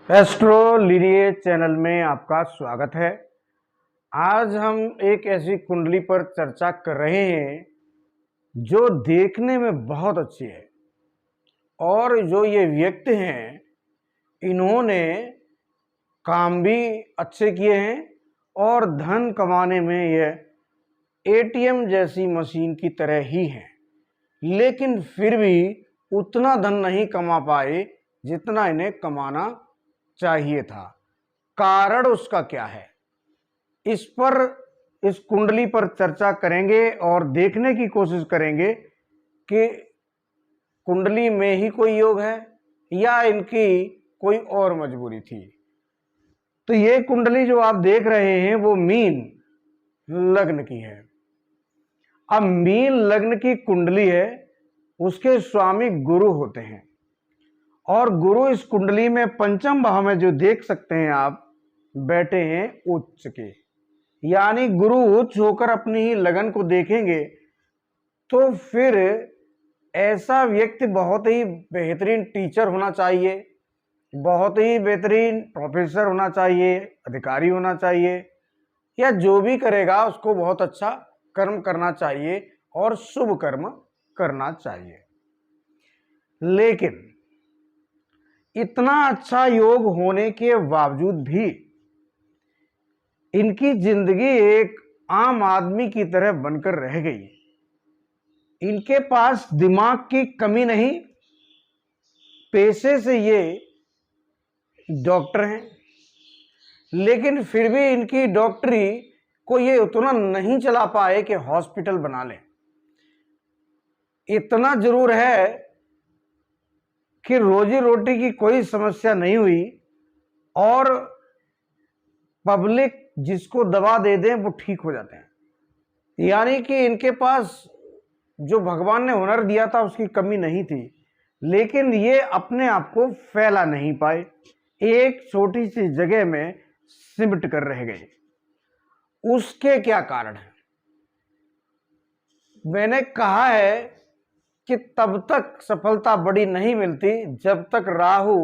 Astro lineage channel में आपका स्वागत है। आज हम एक ऐसी कुंडली पर चर्चा कर रहे हैं जो देखने में बहुत अच्छी है और जो ये व्यक्ति हैं इन्होंने काम भी अच्छे किए हैं और धन कमाने में ये एटीएम जैसी मशीन की तरह ही है, लेकिन फिर भी उतना धन नहीं कमा पाए जितना इन्हें कमाना चाहिए था। कारण उसका क्या है, इस कुंडली पर चर्चा करेंगे और देखने की कोशिश करेंगे कि कुंडली में ही कोई योग है या इनकी कोई और मजबूरी थी। तो ये कुंडली जो आप देख रहे हैं वो मीन लग्न की है। अब मीन लग्न की कुंडली है, उसके स्वामी गुरु होते हैं और गुरु इस कुंडली में पंचम भाव में जो देख सकते हैं आप बैठे हैं उच्च के, यानी गुरु उच्च होकर अपनी ही लगन को देखेंगे तो फिर ऐसा व्यक्ति बहुत ही बेहतरीन टीचर होना चाहिए, बहुत ही बेहतरीन प्रोफेसर होना चाहिए, अधिकारी होना चाहिए, या जो भी करेगा उसको बहुत अच्छा कर्म करना चाहिए और शुभ कर्म करना चाहिए। लेकिन इतना अच्छा योग होने के बावजूद भी इनकी जिंदगी एक आम आदमी की तरह बनकर रह गई। इनके पास दिमाग की कमी नहीं, पेशे से ये डॉक्टर हैं, लेकिन फिर भी इनकी डॉक्टरी को ये उतना नहीं चला पाए कि हॉस्पिटल बना लें। इतना जरूर है कि रोजी रोटी की कोई समस्या नहीं हुई और पब्लिक जिसको दवा दे दें वो ठीक हो जाते हैं। यानी कि इनके पास जो भगवान ने हुनर दिया था उसकी कमी नहीं थी, लेकिन ये अपने आप को फैला नहीं पाए, एक छोटी सी जगह में सिमट कर रह गए। उसके क्या कारण है? मैंने कहा है कि तब तक सफलता बड़ी नहीं मिलती जब तक राहु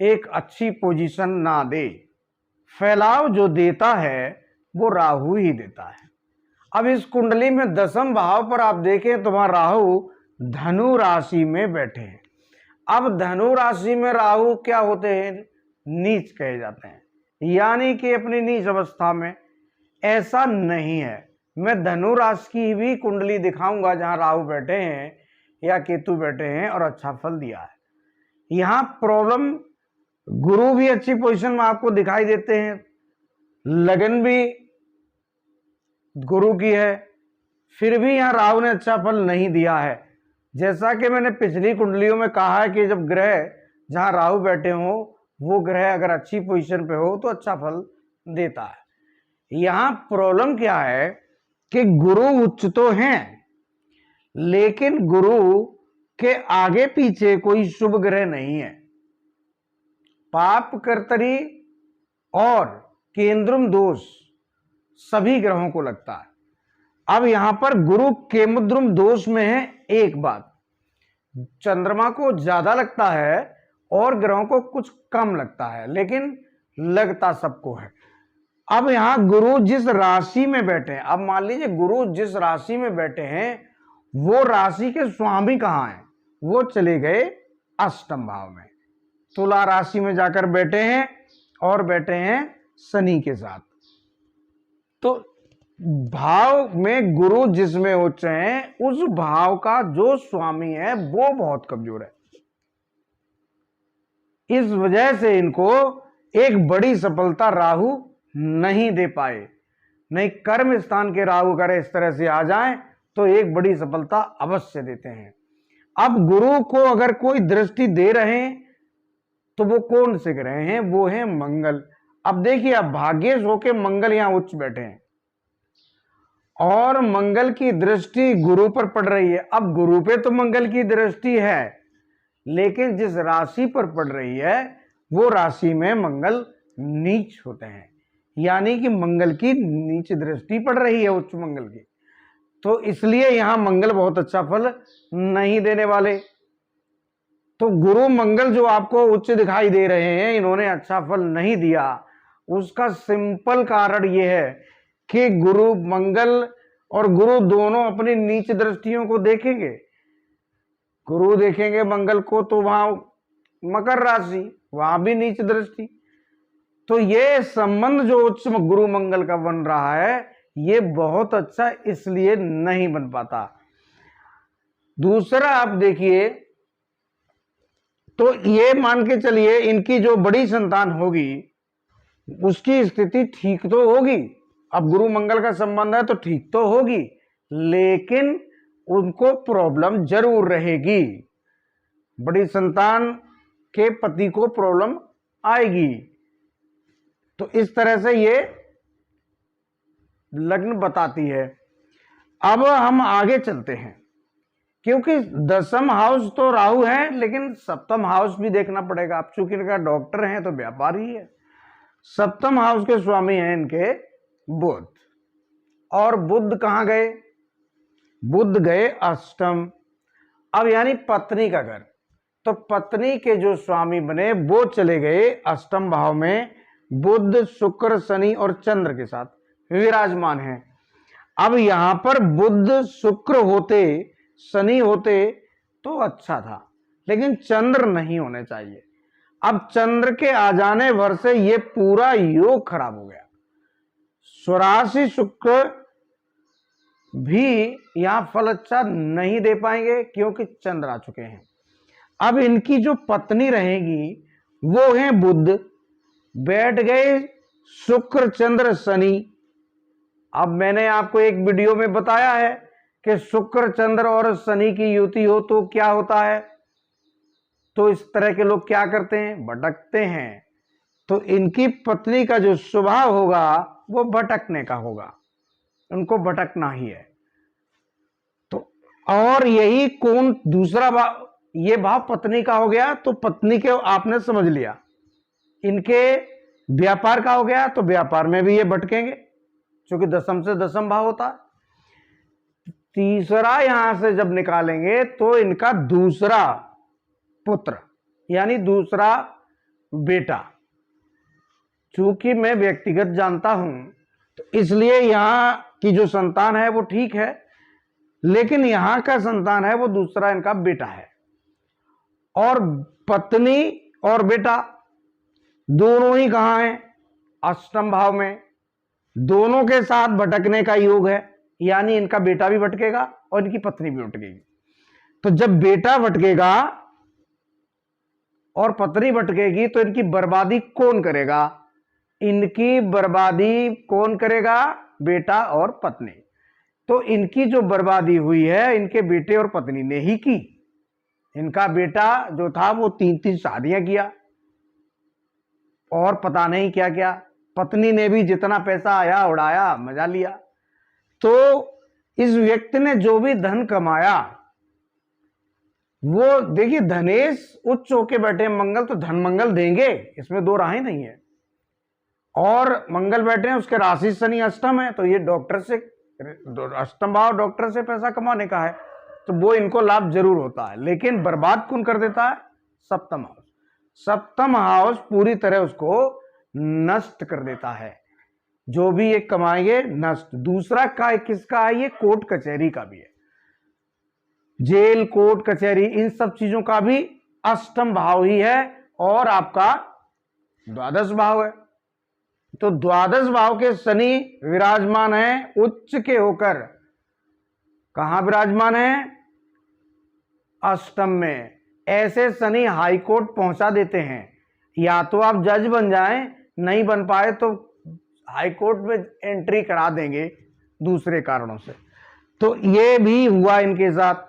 एक अच्छी पोजीशन ना दे। फैलाव जो देता है वो राहु ही देता है। अब इस कुंडली में दसम भाव पर आप देखें तो वहां राहु धनु राशि में बैठे हैं। अब धनु राशि में राहु क्या होते हैं? नीच कहे जाते हैं, यानी कि अपनी नीच अवस्था में। ऐसा नहीं है, मैं धनु राशि की भी कुंडली दिखाऊंगा जहां राहु बैठे हैं या केतु बैठे हैं और अच्छा फल दिया है। यहां प्रॉब्लम, गुरु भी अच्छी पोजीशन में आपको दिखाई देते हैं, लगन भी गुरु की है, फिर भी यहां राहु ने अच्छा फल नहीं दिया है। जैसा कि मैंने पिछली कुंडलियों में कहा है कि जब ग्रह जहां राहु बैठे हो वो ग्रह अगर अच्छी पोजीशन पे हो तो अच्छा फल देता है। यहां प्रॉब्लम क्या है कि गुरु उच्च तो हैं, लेकिन गुरु के आगे पीछे कोई शुभ ग्रह नहीं है। पाप कर्तरी और केंद्रम दोष सभी ग्रहों को लगता है। अब यहां पर गुरु केंद्रम दोष में है। एक बात, चंद्रमा को ज्यादा लगता है और ग्रहों को कुछ कम लगता है, लेकिन लगता सबको है। अब यहां गुरु जिस राशि में बैठे हैं, अब मान लीजिए गुरु जिस राशि में बैठे हैं वो राशि के स्वामी कहां हैं? वो चले गए अष्टम भाव में, तुला राशि में जाकर बैठे हैं और बैठे हैं शनि के साथ। तो भाव में गुरु जिसमें उच्च हैं उस भाव का जो स्वामी है वो बहुत कमजोर है। इस वजह से इनको एक बड़ी सफलता राहु नहीं दे पाए। नहीं, कर्म स्थान के राहु अगर इस तरह से आ जाएं तो एक बड़ी सफलता अवश्य देते हैं। अब गुरु को अगर कोई दृष्टि दे रहे हैं तो वो कौन से ग्रह हैं? वो है मंगल। अब देखिए, अब भाग्येश होके मंगल यहां उच्च बैठे हैं और मंगल की दृष्टि गुरु पर पड़ रही है। अब गुरु पे तो मंगल की दृष्टि है, लेकिन जिस राशि पर पड़ रही है वो राशि में मंगल नीच होते हैं, यानी कि मंगल की नीच दृष्टि पड़ रही है उच्च मंगल की। तो इसलिए यहां मंगल बहुत अच्छा फल नहीं देने वाले। तो गुरु मंगल जो आपको उच्च दिखाई दे रहे हैं, इन्होंने अच्छा फल नहीं दिया। उसका सिंपल कारण यह है कि गुरु मंगल और गुरु दोनों अपनी नीच दृष्टियों को देखेंगे। गुरु देखेंगे मंगल को तो वहां मकर राशि, वहां भी नीच दृष्टि। तो ये संबंध जो उच्च गुरु मंगल का बन रहा है, ये बहुत अच्छा इसलिए नहीं बन पाता। दूसरा आप देखिए, तो ये मान के चलिए इनकी जो बड़ी संतान होगी उसकी स्थिति ठीक तो होगी। अब गुरु मंगल का संबंध है तो ठीक तो होगी, लेकिन उनको प्रॉब्लम जरूर रहेगी। बड़ी संतान के पति को प्रॉब्लम आएगी। तो इस तरह से ये लग्न बताती है। अब हम आगे चलते हैं, क्योंकि दसम हाउस तो राहु है, लेकिन सप्तम हाउस भी देखना पड़ेगा। आप चूंकि इनका डॉक्टर है तो व्यापार ही है। सप्तम हाउस के स्वामी हैं इनके बुध, और बुध कहां गए? बुध गए अष्टम। अब यानी पत्नी का घर, तो पत्नी के जो स्वामी बने वो चले गए अष्टम भाव में। बुध शुक्र शनि और चंद्र के साथ विराजमान है। अब यहां पर बुध शुक्र होते, शनि होते तो अच्छा था, लेकिन चंद्र नहीं होने चाहिए। अब चंद्र के आ जाने भर से ये पूरा योग खराब हो गया। स्वराशि शुक्र भी यहां फल अच्छा नहीं दे पाएंगे, क्योंकि चंद्र आ चुके हैं। अब इनकी जो पत्नी रहेगी वो है बुध, बैठ गए शुक्र चंद्र शनि। अब मैंने आपको एक वीडियो में बताया है कि शुक्र चंद्र और शनि की युति हो तो क्या होता है। तो इस तरह के लोग क्या करते हैं? भटकते हैं। तो इनकी पत्नी का जो स्वभाव होगा वो भटकने का होगा, उनको भटकना ही है। तो और यही कौन दूसरा भाव, ये भाव पत्नी का हो गया, तो पत्नी के आपने समझ लिया। इनके व्यापार का हो गया, तो व्यापार में भी ये भटकेंगे, क्योंकि दसम से दसम भाव होता है। तीसरा यहां से जब निकालेंगे तो इनका दूसरा पुत्र यानी दूसरा बेटा, चूंकि मैं व्यक्तिगत जानता हूं तो इसलिए यहां की जो संतान है वो ठीक है, लेकिन यहां का संतान है वो दूसरा इनका बेटा है। और पत्नी और बेटा दोनों ही कहां हैं? अष्टम भाव में। दोनों के साथ भटकने का योग है, यानी इनका बेटा भी भटकेगा और इनकी पत्नी भी भटकेगी। तो जब बेटा भटकेगा और पत्नी भटकेगी तो इनकी बर्बादी कौन करेगा? इनकी बर्बादी कौन करेगा? बेटा और पत्नी। तो इनकी जो बर्बादी हुई है इनके बेटे और पत्नी ने ही की। इनका बेटा जो था वो 3-3 शादियां किया और पता नहीं क्या क्या। पत्नी ने भी जितना पैसा आया उड़ाया, मजा लिया। तो इस व्यक्ति ने जो भी धन कमाया वो देखिए, धनेश उच्च होके बैठे मंगल तो धन मंगल देंगे, इसमें दो राहें नहीं है। और मंगल बैठे हैं, उसके राशि शनि अष्टम है, तो ये डॉक्टर से, अष्टम भाव डॉक्टर से पैसा कमाने का है, तो वो इनको लाभ जरूर होता है। लेकिन बर्बाद कौन कर देता है? सप्तम हाउस। सप्तम हाउस पूरी तरह उसको नष्ट कर देता है। जो भी ये कमाएंगे नष्ट। दूसरा का किसका है? ये कोर्ट कचहरी का भी है। जेल कोर्ट कचहरी इन सब चीजों का भी अष्टम भाव ही है, और आपका द्वादश भाव है। तो द्वादश भाव के शनि विराजमान है उच्च के होकर। कहां विराजमान है? अष्टम में। ऐसे शनि हाई कोर्ट पहुंचा देते हैं। या तो आप जज बन जाएं, नहीं बन पाए तो हाई कोर्ट में एंट्री करा देंगे दूसरे कारणों से। तो ये भी हुआ इनके साथ।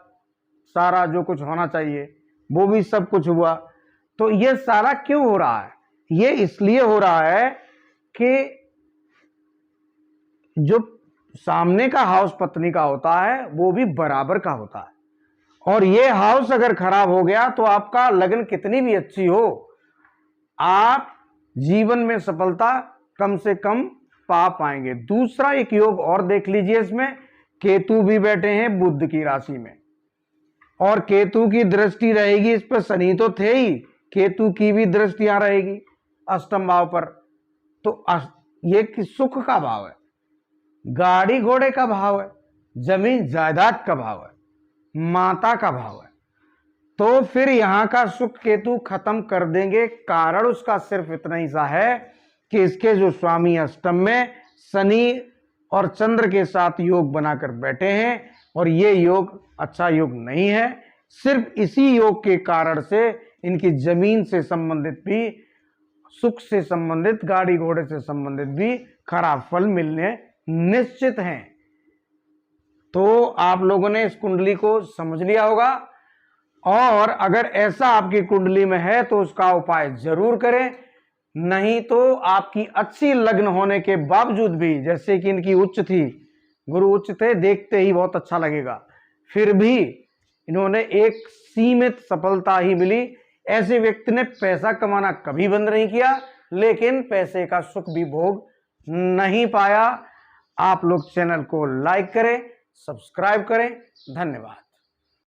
सारा जो कुछ होना चाहिए वो भी सब कुछ हुआ। तो ये सारा क्यों हो रहा है? ये इसलिए हो रहा है कि जो सामने का हाउस पत्नी का होता है वो भी बराबर का होता है, और ये हाउस अगर खराब हो गया तो आपका लगन कितनी भी अच्छी हो, आप जीवन में सफलता कम से कम पा पाएंगे। दूसरा एक योग और देख लीजिए, इसमें केतु भी बैठे हैं बुध की राशि में, और केतु की दृष्टि रहेगी इस पर, शनि तो थे ही, केतु की भी दृष्टि यहां रहेगी अष्टम भाव पर। तो ये सुख का भाव है, गाड़ी घोड़े का भाव है, जमीन जायदाद का भाव है, माता का भाव है। तो फिर यहां का सुख केतु खत्म कर देंगे। कारण उसका सिर्फ इतना ही सा है कि इसके जो स्वामी अष्टम में शनि और चंद्र के साथ योग बनाकर बैठे हैं, और ये योग अच्छा योग नहीं है। सिर्फ इसी योग के कारण से इनकी जमीन से संबंधित भी, सुख से संबंधित, गाड़ी घोड़े से संबंधित भी खराब फल मिलने निश्चित हैं। तो आप लोगों ने इस कुंडली को समझ लिया होगा, और अगर ऐसा आपकी कुंडली में है तो उसका उपाय जरूर करें। नहीं तो आपकी अच्छी लग्न होने के बावजूद भी, जैसे कि इनकी उच्च थी, गुरु उच्च थे, देखते ही बहुत अच्छा लगेगा, फिर भी इन्होंने एक सीमित सफलता ही मिली। ऐसे व्यक्ति ने पैसा कमाना कभी बंद नहीं किया, लेकिन पैसे का सुख भी भोग नहीं पाया। आप लोग चैनल को लाइक करें, सब्सक्राइब करें। धन्यवाद।